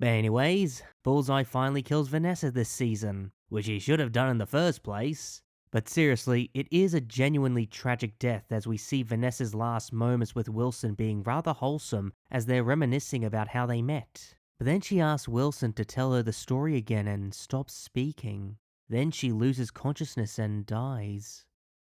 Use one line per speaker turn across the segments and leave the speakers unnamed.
But anyways, Bullseye finally kills Vanessa this season, which he should have done in the first place. But seriously, it is a genuinely tragic death as we see Vanessa's last moments with Wilson being rather wholesome as they're reminiscing about how they met. But then she asks Wilson to tell her the story again and stops speaking. Then she loses consciousness and dies.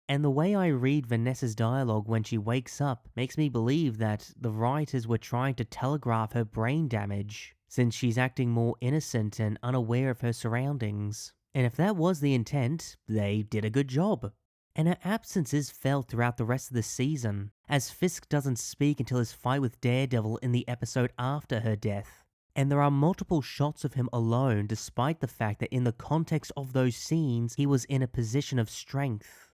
And the way I read Vanessa's dialogue when she wakes up makes me believe that the writers were trying to telegraph her brain damage, since she's acting more innocent and unaware of her surroundings. And if that was the intent, they did a good job. And her absence is felt throughout the rest of the season, as Fisk doesn't speak until his fight with Daredevil in the episode after her death. And there are multiple shots of him alone despite the fact that in the context of those scenes, he was in a position of strength.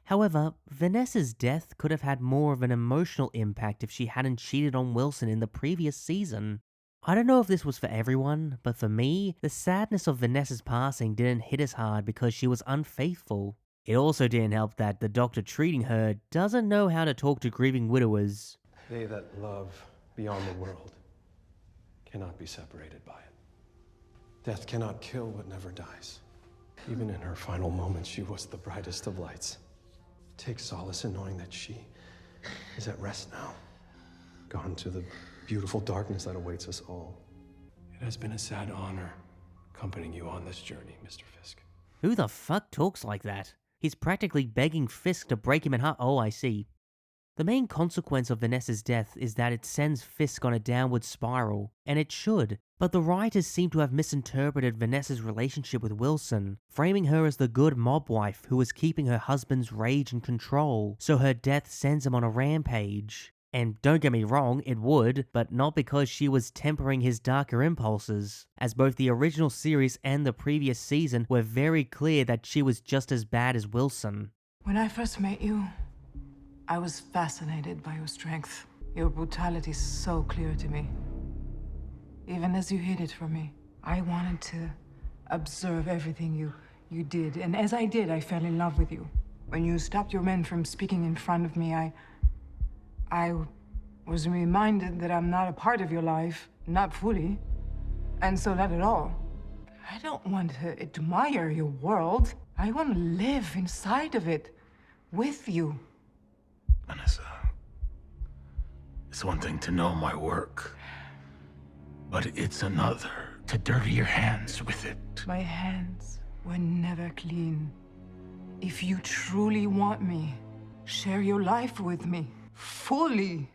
However, Vanessa's death could have had more of an emotional impact if she hadn't cheated on Wilson in the previous season. I don't know if this was for everyone, but for me, the sadness of Vanessa's passing didn't hit as hard because she was unfaithful. It also didn't help that the doctor treating her doesn't know how to talk to grieving widowers.
They that love beyond the world cannot be separated by it. Death cannot kill what never dies. Even in her final moments, she was the brightest of lights. Take solace in knowing that she is at rest now, gone to the beautiful darkness that awaits us all. It has been a sad honor accompanying you on this journey, Mr. Fisk.
Who the fuck talks like that? He's practically begging Fisk to break him in half. Oh, I see. The main consequence of Vanessa's death is that it sends Fisk on a downward spiral, and it should, but the writers seem to have misinterpreted Vanessa's relationship with Wilson, framing her as the good mob wife who was keeping her husband's rage in control, so her death sends him on a rampage. And don't get me wrong, it would, but not because she was tempering his darker impulses, as both the original series and the previous season were very clear that she was just as bad as Wilson.
When I first met you, I was fascinated by your strength. Your brutality is so clear to me. Even as you hid it from me, I wanted to observe everything you did. And as I did, I fell in love with you. When you stopped your men from speaking in front of me, I was reminded that I'm not a part of your life, not fully, and so not at all. I don't want to admire your world. I want to live inside of it, with you.
Vanessa, it's one thing to know my work, but it's another to dirty your hands with it.
My hands were never clean. If you truly want me, share your life with me, fully.